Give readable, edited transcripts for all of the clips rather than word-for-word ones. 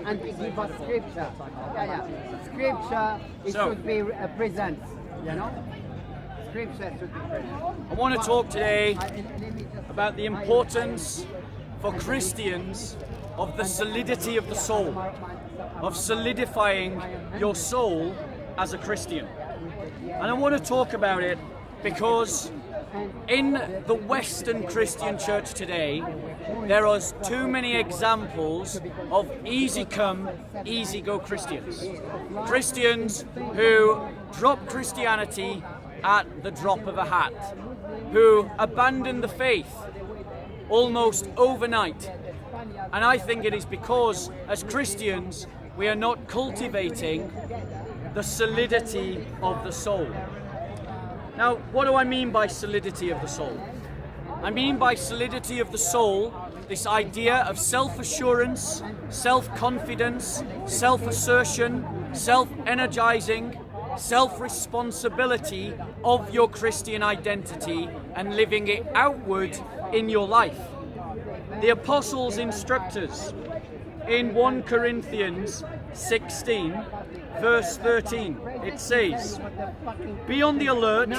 and give us scripture. Scripture, it should be present, Scripture should be present. I want to talk today about the importance for Christians of the solidity of the soul, of solidifying your soul as a Christian. And I want to talk about it because in the Western Christian church today, there are too many examples of easy come, easy go Christians. Christians who drop Christianity at the drop of a hat, who abandon the faith almost overnight. And I think it is because, as Christians, we are not cultivating the solidity of the soul. Now, what do I mean by solidity of the soul? I mean by solidity of the soul this idea of self-assurance, self-confidence, self-assertion, self-energizing, self-responsibility of your Christian identity and living it outward in your life. The Apostles' instructors in 1 Corinthians 16, verse 13, it says, "Be on the alert,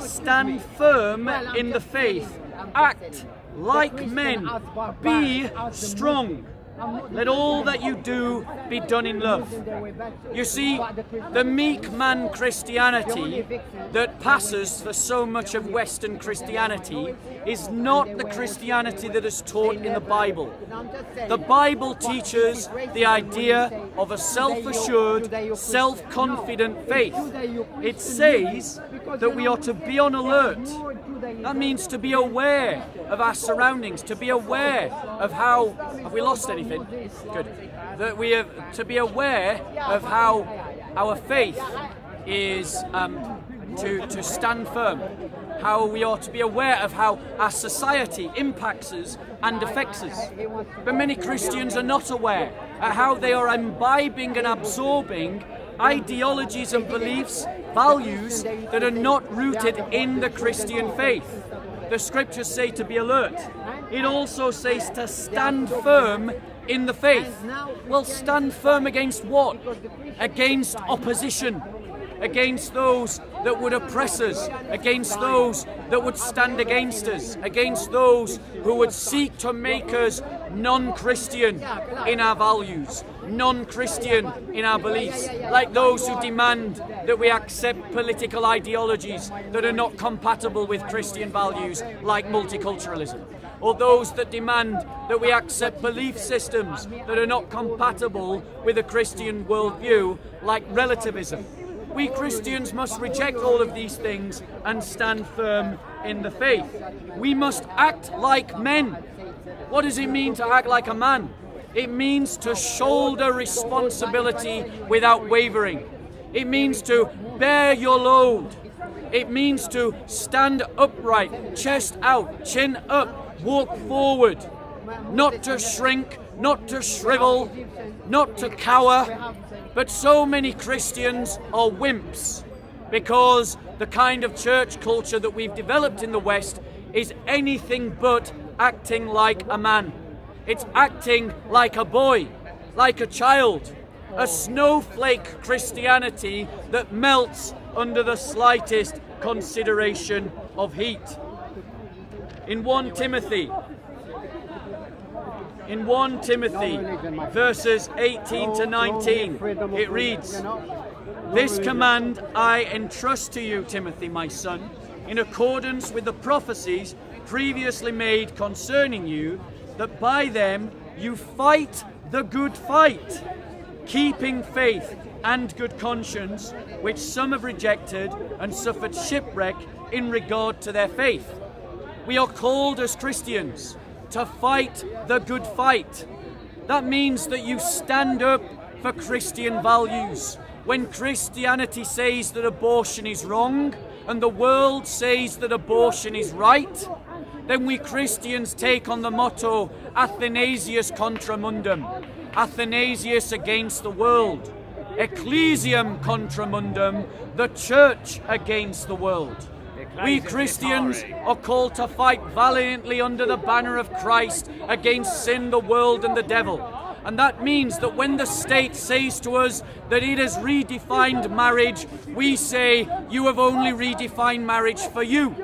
stand firm in the faith, act like men, be strong. Let all that you do be done in love." You see, the meek man Christianity that passes for so much of Western Christianity is not the Christianity that is taught in the Bible. The Bible teaches the idea of a self-assured, self-confident faith. It says that we are to be on alert. That means to be aware of our surroundings, to be aware of how... Have we lost anything? Good. That we have to be aware of how our faith is to stand firm. How we are to be aware of how our society impacts us and affects us. But many Christians are not aware of how they are imbibing and absorbing ideologies and beliefs, values that are not rooted in the Christian faith. The scriptures say to be alert. It also says to stand firm in the faith. Well, stand firm against what? Against opposition, against those that would oppress us, against those that would stand against us, against those who would seek to make us non-Christian in our values, non-Christian in our beliefs, like those who demand that we accept political ideologies that are not compatible with Christian values, like multiculturalism, or those that demand that we accept belief systems that are not compatible with a Christian worldview, like relativism. We Christians must reject all of these things and stand firm in the faith. We must act like men. What does it mean to act like a man? It means to shoulder responsibility without wavering. It means to bear your load. It means to stand upright, chest out, chin up, walk forward. Not to shrink, not to shrivel, not to cower. But so many Christians are wimps because the kind of church culture that we've developed in the West is anything but acting like a man. It's acting like a boy, like a child, a snowflake Christianity that melts under the slightest consideration of heat. In 1 Timothy verses 18 to 19, it reads, "This command I entrust to you, Timothy, my son, in accordance with the prophecies previously made concerning you, that by them you fight the good fight, keeping faith and good conscience, which some have rejected and suffered shipwreck in regard to their faith." We are called as Christians to fight the good fight. That means that you stand up for Christian values. When Christianity says that abortion is wrong and the world says that abortion is right, then we Christians take on the motto Athanasius contra mundum, Athanasius against the world, Ecclesiam contra mundum, the church against the world. We Christians are called to fight valiantly under the banner of Christ against sin, the world and the devil. And that means that when the state says to us that it has redefined marriage, we say, you have only redefined marriage for you,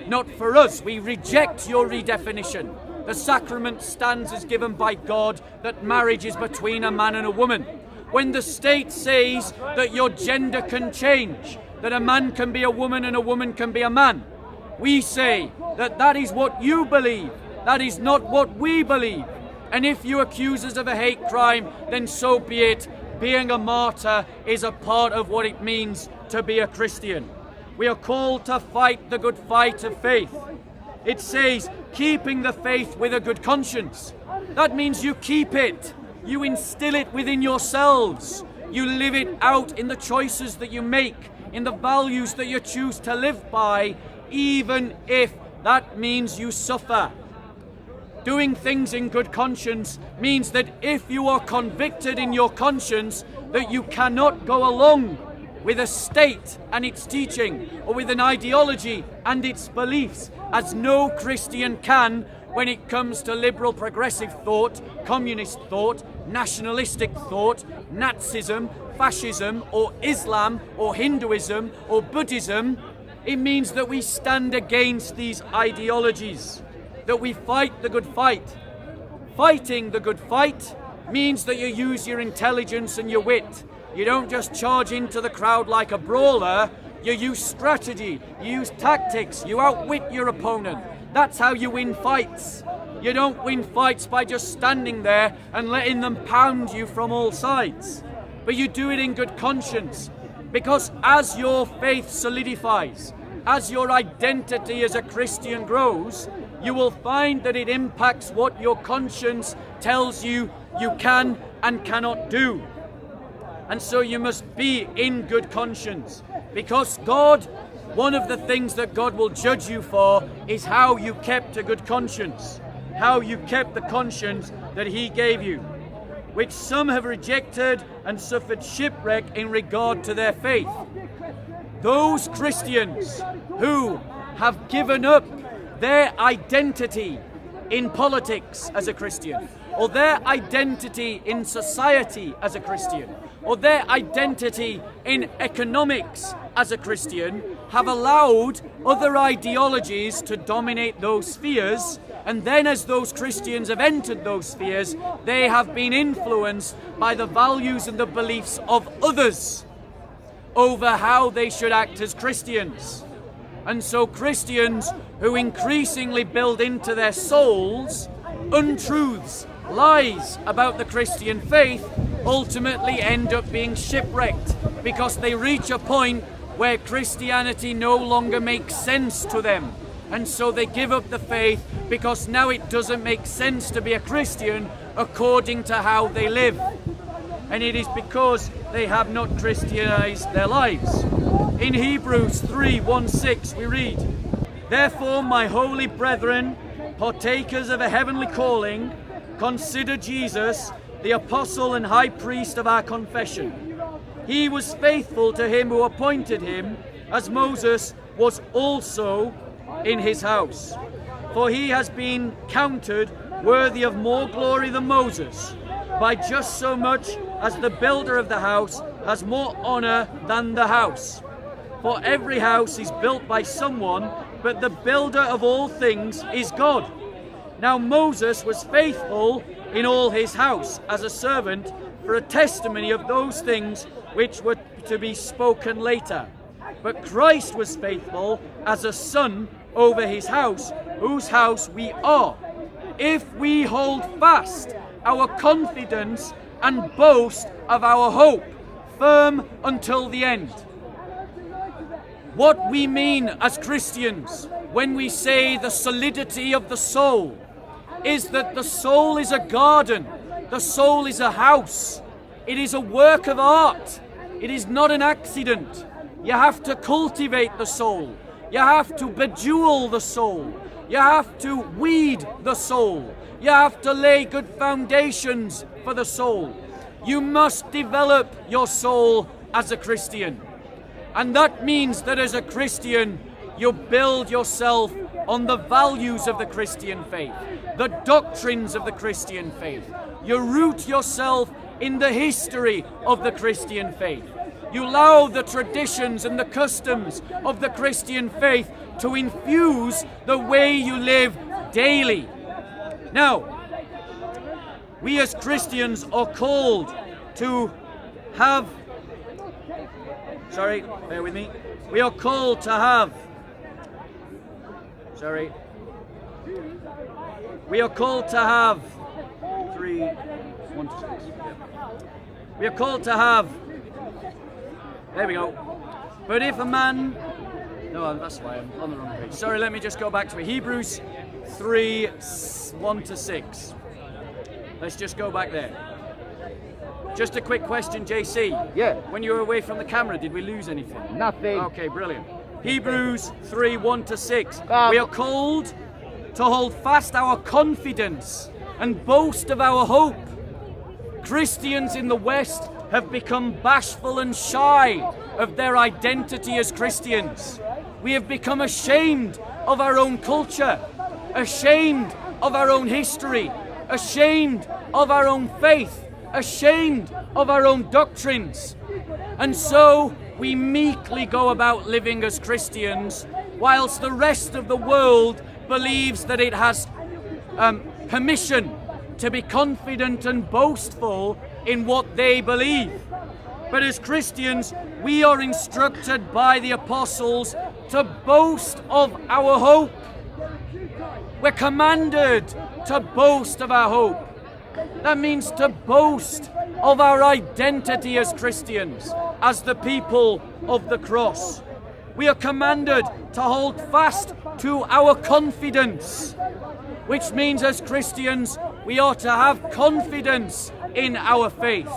not for us. We reject your redefinition. The sacrament stands as given by God that marriage is between a man and a woman. When the state says that your gender can change, that a man can be a woman and a woman can be a man, we say that that is what you believe. That is not what we believe. And if you accuse us of a hate crime, then so be it. Being a martyr is a part of what it means to be a Christian. We are called to fight the good fight of faith. It says, keeping the faith with a good conscience. That means you keep it. You instill it within yourselves. You live it out in the choices that you make, in the values that you choose to live by, even if that means you suffer. Doing things in good conscience means that if you are convicted in your conscience that you cannot go along with a state and its teaching, or with an ideology and its beliefs, as no Christian can when it comes to liberal progressive thought, communist thought, nationalistic thought, Nazism, fascism, or Islam, or Hinduism, or Buddhism, it means that we stand against these ideologies, that we fight the good fight. Fighting the good fight means that you use your intelligence and your wit. You don't just charge into the crowd like a brawler. You use strategy, you use tactics, you outwit your opponent. That's how you win fights. You don't win fights by just standing there and letting them pound you from all sides. But you do it in good conscience, because as your faith solidifies, as your identity as a Christian grows, you will find that it impacts what your conscience tells you you can and cannot do. And so you must be in good conscience, because God, one of the things that God will judge you for is how you kept a good conscience, how you kept the conscience that He gave you, which some have rejected and suffered shipwreck in regard to their faith. Those Christians who have given up their identity in politics as a Christian, or their identity in society as a Christian, or their identity in economics as a Christian, have allowed other ideologies to dominate those spheres, and then as those Christians have entered those spheres, they have been influenced by the values and the beliefs of others over how they should act as Christians. And so Christians who increasingly build into their souls untruths, lies about the Christian faith, ultimately end up being shipwrecked, because they reach a point where Christianity no longer makes sense to them. And so they give up the faith, because now it doesn't make sense to be a Christian according to how they live. And it is because they have not Christianized their lives. In Hebrews 3:1-6 we read, "Therefore, my holy brethren, partakers of a heavenly calling, consider Jesus, the apostle and high priest of our confession. He was faithful to him who appointed him, as Moses was also in his house. For he has been counted worthy of more glory than Moses, by just so much as the builder of the house has more honor than the house. For every house is built by someone, but the builder of all things is God. Now Moses was faithful in all his house as a servant for a testimony of those things which were to be spoken later. But Christ was faithful as a son over his house, whose house we are, if we hold fast our confidence and boast of our hope, firm until the end." What we mean as Christians when we say the solidity of the soul is that the soul is a garden, the soul is a house, it is a work of art, it is not an accident. You have to cultivate the soul, you have to bejewel the soul, you have to weed the soul, you have to lay good foundations for the soul. You must develop your soul as a Christian. And that means that as a Christian, you build yourself on the values of the Christian faith, the doctrines of the Christian faith, You root yourself in the history of the Christian faith. You allow the traditions and the customs of the Christian faith to infuse the way you live daily. Now, we as Christians are called to have, bear with me. We are called to have, we are called to have 3, 1 to 6. We are called to have, there we go. But if a man, no, that's why I'm on the wrong page. Sorry, let me just go back to it. Hebrews 3, 1 to 6. Let's just go back there. Just a quick question, JC. Yeah. When you were away from the camera, did we lose anything? Nothing. Okay, brilliant. Hebrews 3, 1 to 6. We are called to hold fast our confidence and boast of our hope. Christians in the West have become bashful and shy of their identity as Christians. We have become ashamed of our own culture, ashamed of our own history, ashamed of our own faith, ashamed of our own doctrines. And so we meekly go about living as Christians, whilst the rest of the world believes that it has permission to be confident and boastful in what they believe. But as Christians, we are instructed by the apostles to boast of our hope. We're commanded to boast of our hope. That means to boast of our identity as Christians, as the people of the cross. We are commanded to hold fast to our confidence, which means as Christians, we are to have confidence in our faith.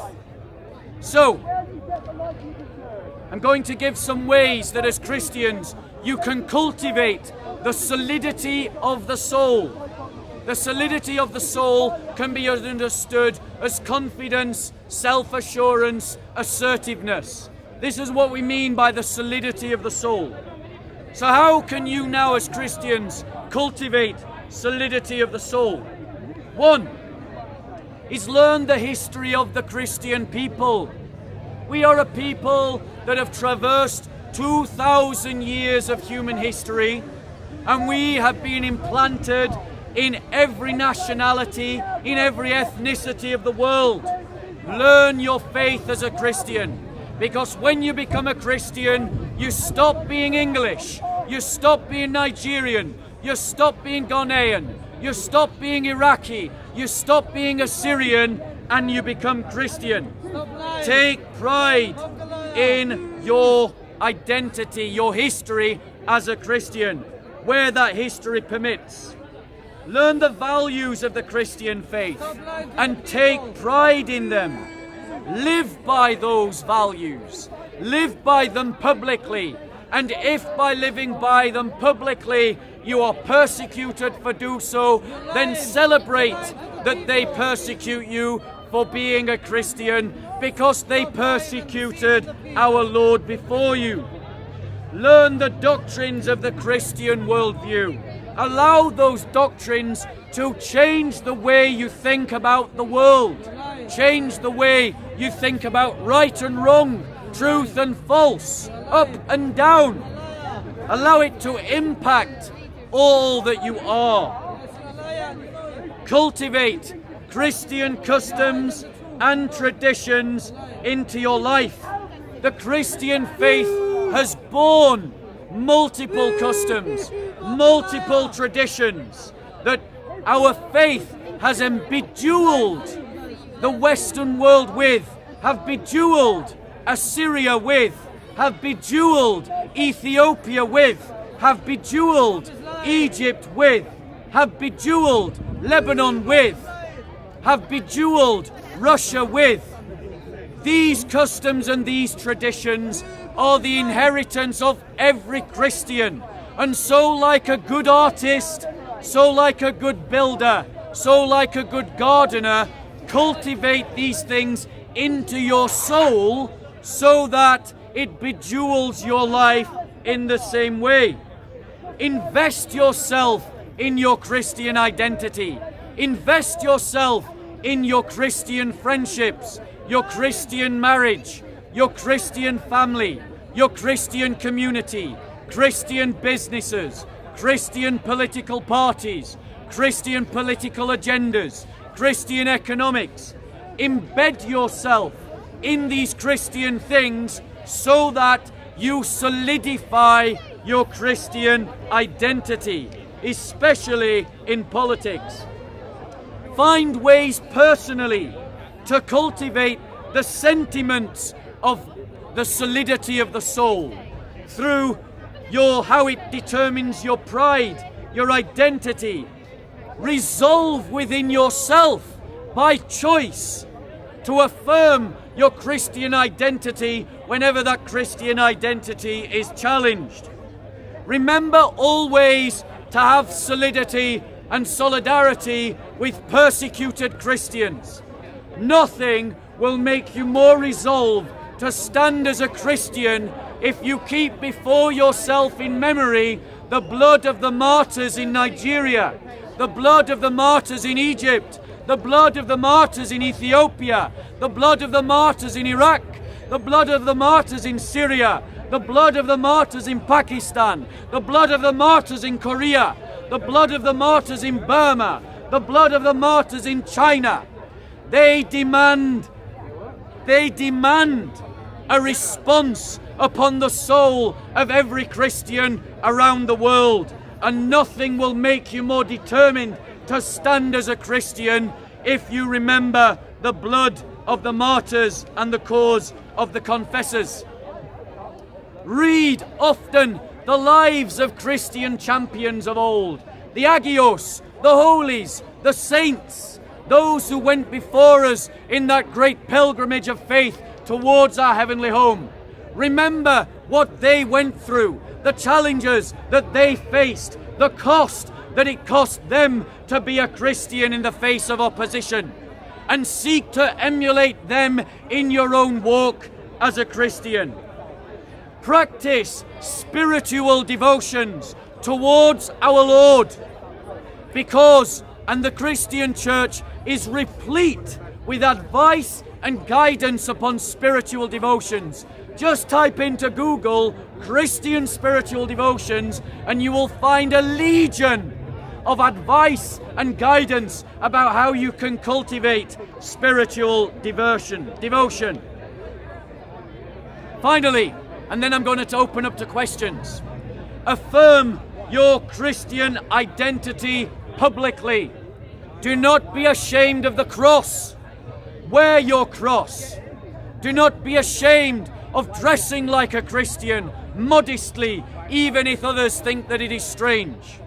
So, I'm going to give some ways that as Christians, you can cultivate the solidity of the soul. The solidity of the soul can be understood as confidence, self-assurance, assertiveness. This is what we mean by the solidity of the soul. So how can you now as Christians cultivate solidity of the soul? One is learn the history of the Christian people. We are a people that have traversed 2,000 years of human history, and we have been implanted in every nationality, in every ethnicity of the world. Learn your faith as a Christian, because when you become a Christian, you stop being English, you stop being Nigerian, you stop being Ghanaian, you stop being Iraqi, you stop being Assyrian, and you become Christian. Take pride in your identity, your history as a Christian, where that history permits. Learn the values of the Christian faith and take pride in them. Live by those values. Live by them publicly. And if by living by them publicly you are persecuted for do so, then celebrate that they persecute you for being a Christian, because they persecuted our Lord before you. Learn the doctrines of the Christian worldview. Allow those doctrines to change the way you think about the world. Change the way you think about right and wrong, truth and false, up and down. Allow it to impact all that you are. Cultivate Christian customs and traditions into your life. The Christian faith has borne multiple customs, multiple traditions that our faith has bejeweled the Western world with, have bejeweled Assyria with, have bejeweled Ethiopia with, have bejeweled Egypt with, have bejeweled Lebanon with, have bejeweled Russia with. These customs and these traditions are the inheritance of every Christian. And so like a good artist, so like a good builder, so like a good gardener, cultivate these things into your soul so that it bejewels your life in the same way. Invest yourself in your Christian identity. Invest yourself in your Christian friendships, your Christian marriage, your Christian family, your Christian community, Christian businesses, Christian political parties, Christian political agendas, Christian economics. Embed yourself in these Christian things so that you solidify your Christian identity, especially in politics. Find ways personally to cultivate the sentiments of the solidity of the soul through how it determines your pride, your identity. Resolve within yourself by choice to affirm your Christian identity whenever that Christian identity is challenged. Remember always to have solidity and solidarity with persecuted Christians. Nothing will make you more resolved to stand as a Christian if you keep before yourself in memory the blood of the martyrs in Nigeria, the blood of the martyrs in Egypt, the blood of the martyrs in Ethiopia, the blood of the martyrs in Iraq, the blood of the martyrs in Syria, the blood of the martyrs in Pakistan, the blood of the martyrs in Korea, the blood of the martyrs in Burma, the blood of the martyrs in China. They demand a response upon the soul of every Christian around the world, and nothing will make you more determined to stand as a Christian if you remember the blood of the martyrs and the cause of the confessors. Read often the lives of Christian champions of old, the Agios, the holies, the saints, those who went before us in that great pilgrimage of faith towards our heavenly home. Remember what they went through, the challenges that they faced, the cost that it cost them to be a Christian in the face of opposition, and seek to emulate them in your own walk as a Christian. Practice spiritual devotions towards our Lord, because the Christian church is replete with advice and guidance upon spiritual devotions. Just type into Google Christian spiritual devotions and you will find a legion of advice and guidance about how you can cultivate spiritual devotion. Finally, and then I'm going to open up to questions. Affirm your Christian identity publicly. Do not be ashamed of the cross. Wear your cross. Do not be ashamed of dressing like a Christian, modestly, even if others think that it is strange.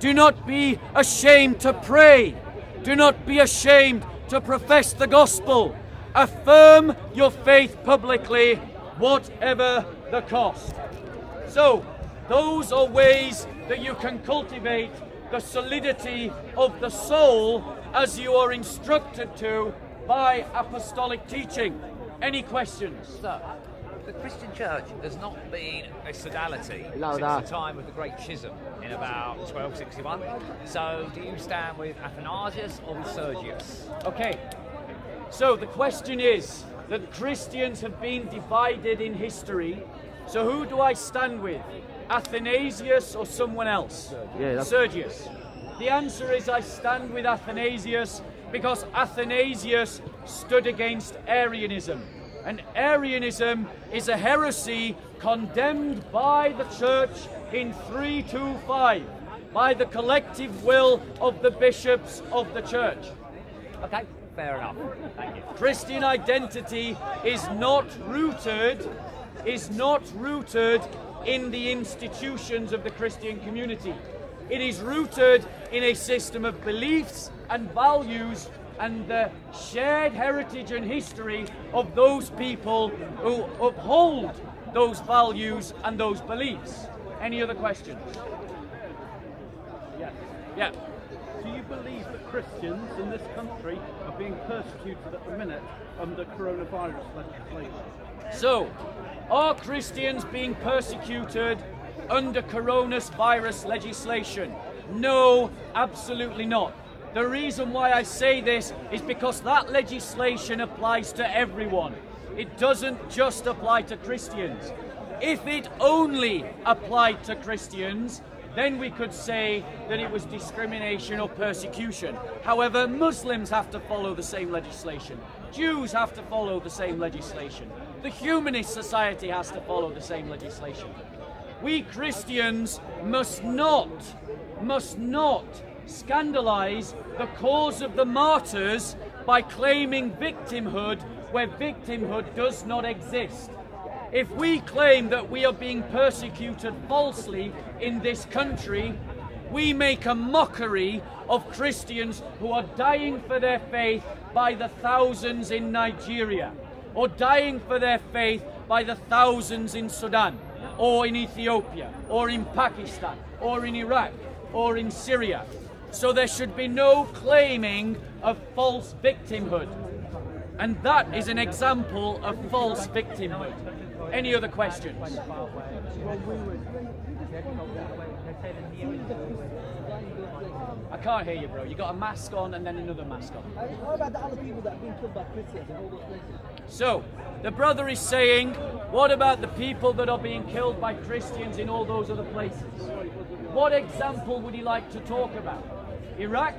Do not be ashamed to pray. Do not be ashamed to profess the gospel. Affirm your faith publicly, whatever the cost. So, those are ways that you can cultivate the solidity of the soul as you are instructed to by apostolic teaching. Any questions? So, the Christian church has not been a sodality since the time of the Great Schism in about 1261. So, do you stand with Athanasius or with Sergius? Okay, so the question is that Christians have been divided in history. So who do I stand with? Athanasius or someone else? Sergius. The answer is I stand with Athanasius because Athanasius stood against Arianism. And Arianism is a heresy condemned by the church in 325 by the collective will of the bishops of the church. Okay, fair enough. Thank you. Christian identity is not rooted in the institutions of the Christian community. It is rooted in a system of beliefs and values and the shared heritage and history of those people who uphold those values and those beliefs. Any other questions? Yes. Yeah. Do you believe that Christians in this country are being persecuted at the minute under coronavirus legislation? So, are Christians being persecuted under coronavirus legislation? No, absolutely not. The reason why I say this is because that legislation applies to everyone. It doesn't just apply to Christians. If it only applied to Christians, then we could say that it was discrimination or persecution. However, Muslims have to follow the same legislation. Jews have to follow the same legislation. The humanist society has to follow the same legislation. We Christians must not scandalize the cause of the martyrs by claiming victimhood where victimhood does not exist. If we claim that we are being persecuted falsely in this country, we make a mockery of Christians who are dying for their faith by the thousands in Nigeria, or dying for their faith by the thousands in Sudan, or in Ethiopia, or in Pakistan, or in Iraq, or in Syria. So there should be no claiming of false victimhood. And that is an example of false victimhood. Any other questions? I can't hear you, bro. You got a mask on and then another mask on. What about the other people that have been killed by Christians in all those places? So, the brother is saying, what about the people that are being killed by Christians in all those other places? What example would he like to talk about? Iraq?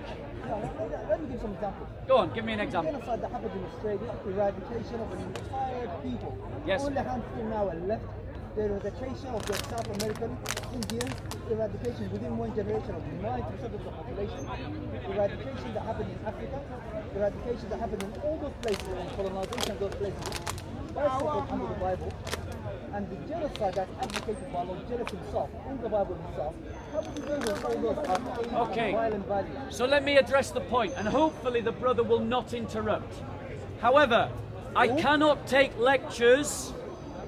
Let me give some examples. Go on, give me an example. Genocide that happened in Australia, eradication of an entire people. Yes. Only a handful now are left. The eradication of the South American Indians, eradication within one generation of 90% of the population, eradication that happened in Africa, eradication that happened in all those places, and colonization of those places. That's what under the Bible. And the genocide that's advocated by Lord Jesus himself, in the Bible himself, how would you do with all those violent values? So let me address the point, and hopefully the brother will not interrupt. However, I cannot take lectures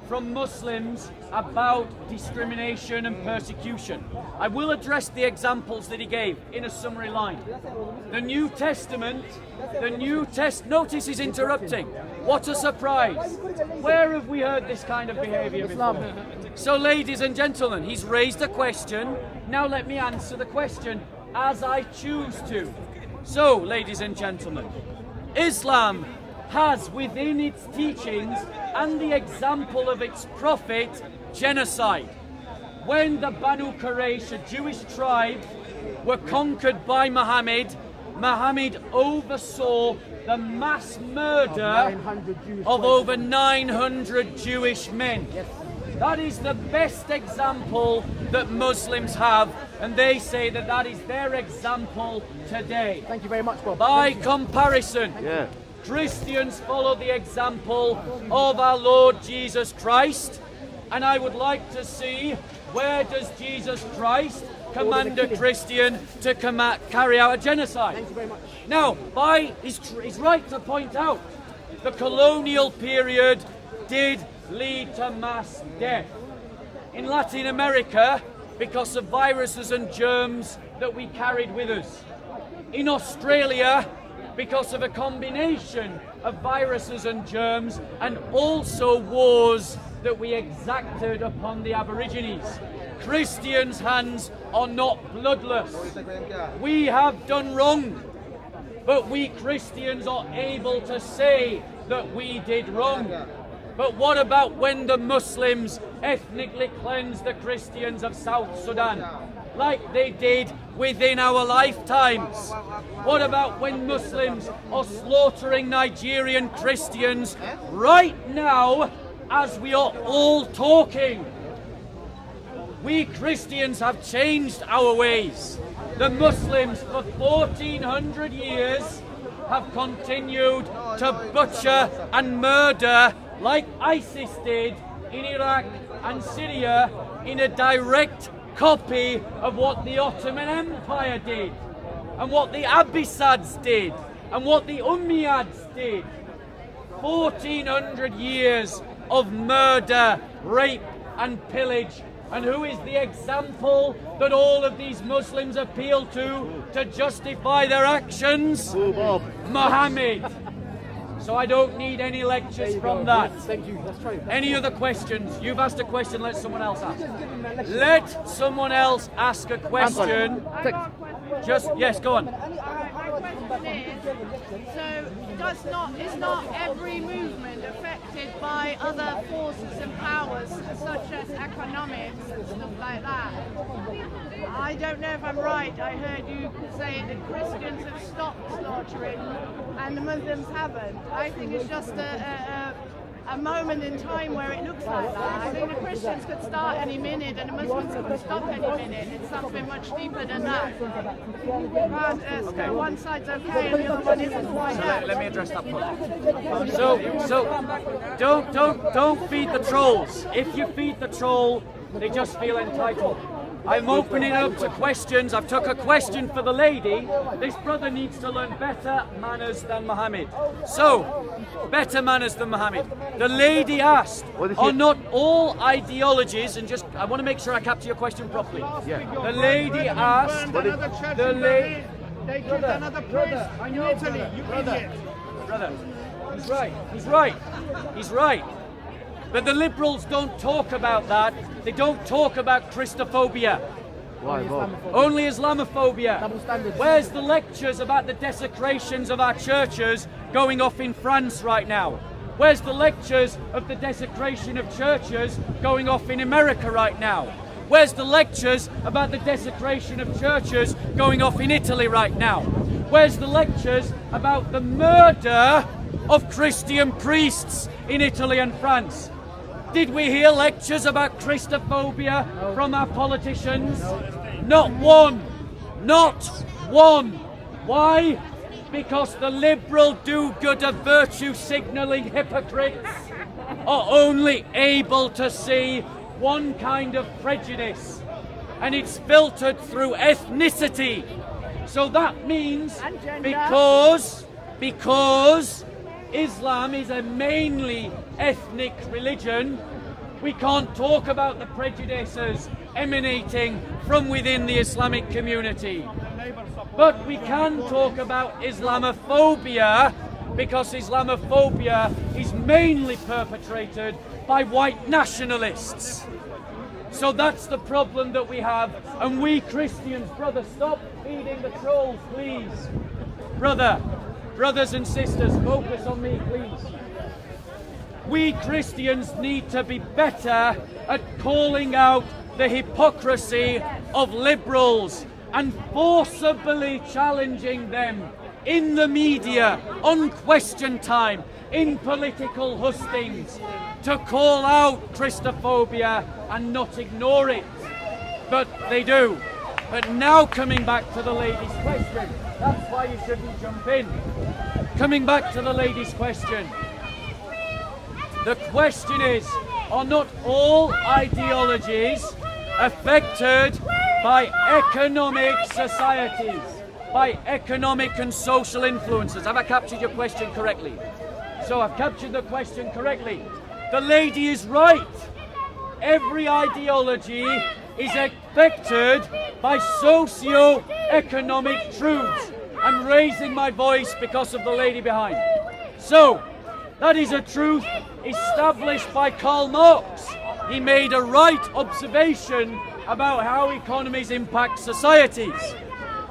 from Muslims about discrimination and persecution. I will address the examples that he gave in a summary line. The New Testament, notice he's interrupting. What a surprise. Where have we heard this kind of behavior before? So ladies and gentlemen, he's raised a question. Now let me answer the question as I choose to. So, ladies and gentlemen, Islam has within its teachings and the example of its prophet genocide. When the Banu Quraysh, a Jewish tribe, were conquered by Muhammad, Muhammad oversaw the mass murder of over 900 Jewish men. That is the best example that Muslims have, and they say that that is their example today. Thank you very much, Bob. By comparison, Christians follow the example of our Lord Jesus Christ, and I would like to see, where does Jesus Christ command a Christian to carry out a genocide? Thank you very much. Now, he's right to point out the colonial period did lead to mass death. In Latin America, because of viruses and germs that we carried with us. In Australia, because of a combination of viruses and germs, and also wars that we exacted upon the Aborigines. Christians' hands are not bloodless. We have done wrong, but we Christians are able to say that we did wrong. But what about when the Muslims ethnically cleansed the Christians of South Sudan, like they did within our lifetimes? What about when Muslims are slaughtering Nigerian Christians right now as we are all talking? We Christians have changed our ways. The Muslims for 1400 years have continued to butcher and murder like ISIS did in Iraq and Syria, in a direct copy of what the Ottoman Empire did, and what the Abbasids did, and what the Umayyads did. 1400 years of murder, rape and pillage. And who is the example that all of these Muslims appeal to justify their actions? Muhammad. So I don't need any lectures from that. Thank you. Let's try. Any other questions? You've asked a question, let someone else ask. Let someone else ask a question. Yes, go on. I question is, so is not every movement affected by other forces and powers such as economics and stuff like that? I don't know if I'm right. I heard you say that Christians have stopped slaughtering and the Muslims haven't. I think it's just a moment in time where it looks like that. I think the Christians could start any minute and the Muslims could stop any minute. It's something much deeper than that. Okay. One side's okay and the other one isn't. Why not? Let me address that point. So don't feed the trolls. If you feed the troll, they just feel entitled. I'm opening up to questions. I've took a question for the lady. This brother needs to learn better manners than Muhammad. So, better manners than Muhammad. The lady asked, are not all ideologies, and just, I want to make sure I capture your question properly. Yeah. The lady asked, the lady... They killed another priest in Italy, you idiot. Brother, he's right. But the liberals don't talk about that. They don't talk about Christophobia. Why, only Islamophobia. Where's the lectures about the desecrations of our churches going off in France right now? Where's the lectures of the desecration of churches going off in America right now? Where's the lectures about the desecration of churches going off in Italy right now? Where's the lectures about the murder of Christian priests in Italy and France? Did we hear lectures about Christophobia from our politicians? Not one. Not one. Why? Because the liberal do-gooder virtue signalling hypocrites are only able to see one kind of prejudice, and it's filtered through ethnicity. So that means because Islam is a mainly ethnic religion, we can't talk about the prejudices emanating from within the Islamic community. But we can talk about Islamophobia, because Islamophobia is mainly perpetrated by white nationalists. So that's the problem that we have, and we Christians, brother, stop feeding the trolls, please. Brothers and sisters, focus on me, please. We Christians need to be better at calling out the hypocrisy of liberals and forcibly challenging them in the media, on Question Time, in political hustings, to call out Christophobia and not ignore it. But they do. But now coming back to the lady's question, that's why you shouldn't jump in. Coming back to the lady's question. The question is, are not all ideologies affected by economic societies, by economic and social influences? Have I captured your question correctly? So I've captured the question correctly. The lady is right. Every ideology is affected by socio-economic truths. I'm raising my voice because of the lady behind. So, that is a truth established by Karl Marx. He made a right observation about how economies impact societies.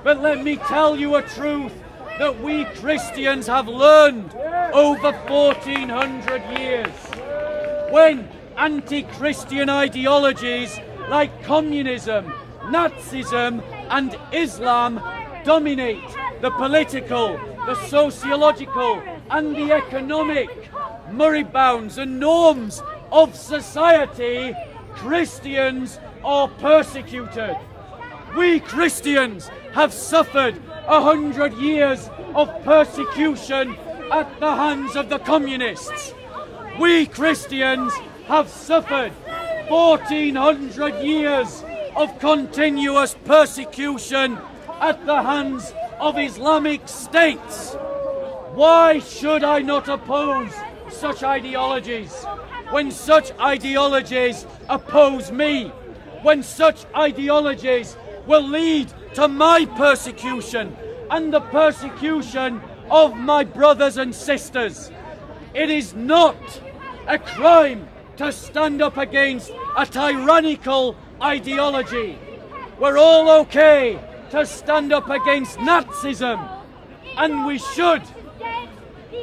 But let me tell you a truth that we Christians have learned over 1400 years. When anti-Christian ideologies like communism, Nazism and Islam dominate the political, the sociological and the economic moribounds and norms of society, Christians are persecuted. We Christians have suffered 100 years of persecution at the hands of the communists. We Christians have suffered 1400 years of continuous persecution at the hands of Islamic states. Why should I not oppose such ideologies when such ideologies oppose me? When such ideologies will lead to my persecution and the persecution of my brothers and sisters. It is not a crime to stand up against a tyrannical ideology. We're all okay to stand up against Nazism, and we should.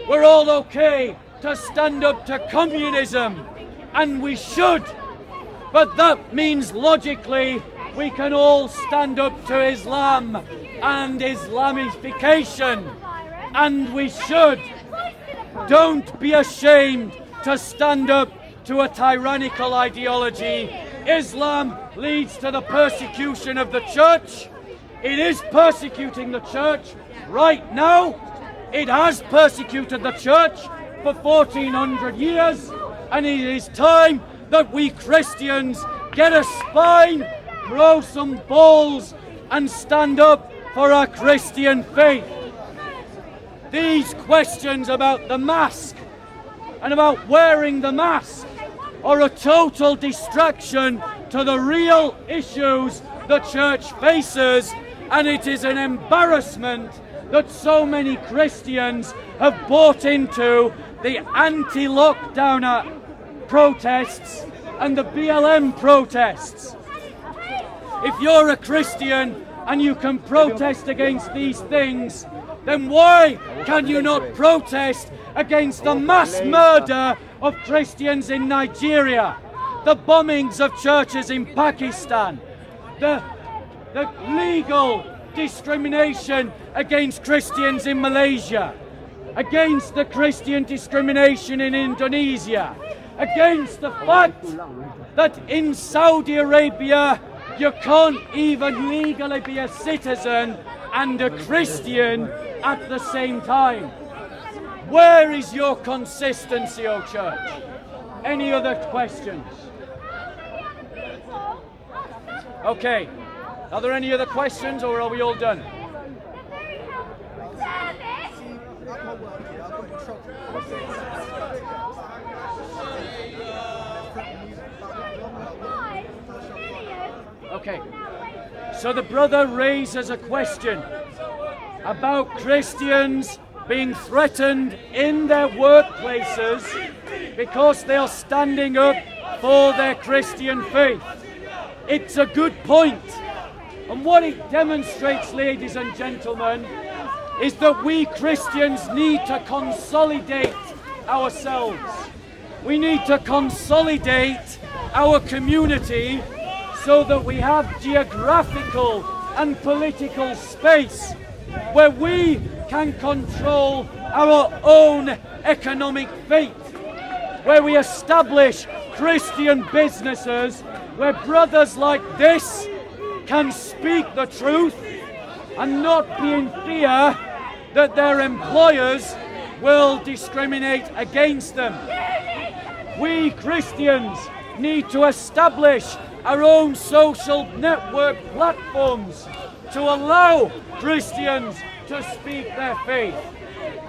We're all okay to stand up to communism, and we should. But that means logically we can all stand up to Islam and Islamification, and we should. Don't be ashamed to stand up to a tyrannical ideology. Islam leads to the persecution of the church. It is persecuting the church right now. It has persecuted the church for 1400 years, and it is time that we Christians get a spine, grow some balls, and stand up for our Christian faith. These questions about the mask and about wearing the mask are a total distraction to the real issues the church faces, and it is an embarrassment that so many Christians have bought into the anti-lockdowner protests and the BLM protests. If you're a Christian and you can protest against these things, then why can you not protest against the mass murder of Christians in Nigeria, the bombings of churches in Pakistan, the legal discrimination against Christians in Malaysia, against the Christian discrimination in Indonesia, against the fact that in Saudi Arabia you can't even legally be a citizen and a Christian at the same time? Where is your consistency, O church? Any other questions? Okay. Are there any other questions, or are we all done? Okay. So the brother raises a question about Christians being threatened in their workplaces because they are standing up for their Christian faith. It's a good point. And what it demonstrates, ladies and gentlemen, is that we Christians need to consolidate ourselves. We need to consolidate our community so that we have geographical and political space where we can control our own economic fate, where we establish Christian businesses where brothers like this can speak the truth and not be in fear that their employers will discriminate against them. We Christians need to establish our own social network platforms to allow Christians to speak their faith.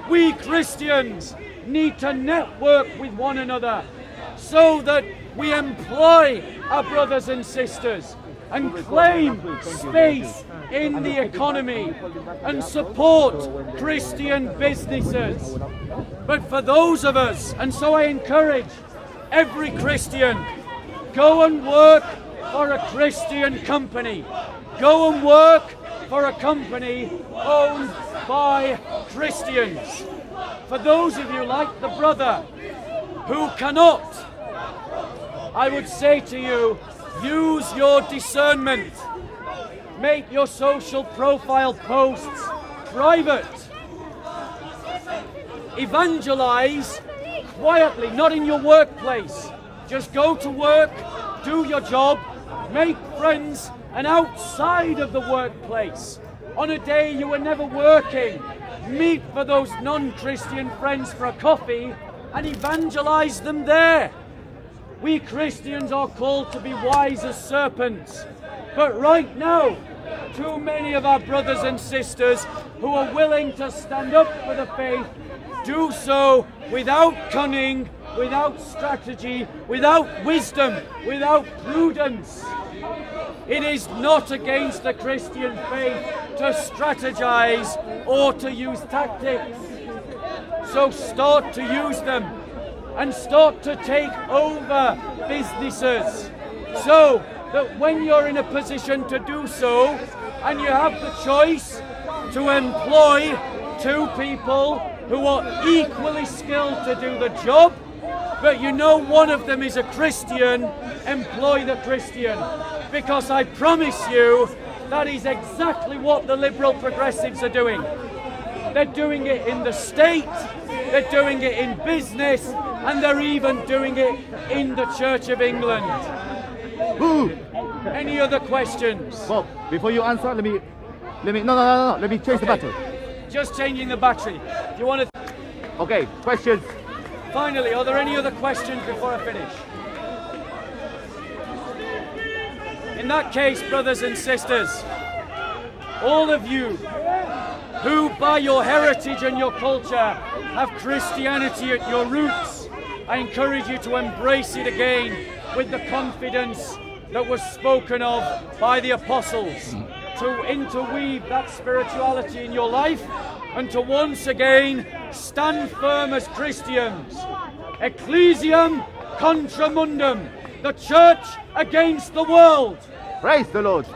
We Christians need to network with one another so that we employ our brothers and sisters and claim space in the economy and support Christian businesses. But for those of us, and so I encourage every Christian, go and work for a Christian company. Go and work for a company owned by Christians. For those of you like the brother who cannot, I would say to you, use your discernment. Make your social profile posts private. Evangelize quietly, not in your workplace. Just go to work, do your job, make friends, and outside of the workplace, on a day you were never working, meet for those non-Christian friends for a coffee and evangelize them there. We Christians are called to be wise as serpents, but right now, too many of our brothers and sisters who are willing to stand up for the faith do so without cunning, without strategy, without wisdom, without prudence. It is not against the Christian faith to strategize or to use tactics. So start to use them and start to take over businesses so that when you're in a position to do so and you have the choice to employ two people who are equally skilled to do the job, but you know one of them is a Christian, employ the Christian. Because I promise you, that is exactly what the liberal progressives are doing. They're doing it in the state, they're doing it in business, and they're even doing it in the Church of England. Boo! Any other questions? Well, before you answer, let me change the battery. Just changing the battery. Do you want to? Okay, questions. Finally, are there any other questions before I finish? In that case, brothers and sisters, all of you who by your heritage and your culture have Christianity at your roots, I encourage you to embrace it again with the confidence that was spoken of by the apostles, to interweave that spirituality in your life and to once again stand firm as Christians. Ecclesiam contra mundum, the church against the world. Praise the Lord.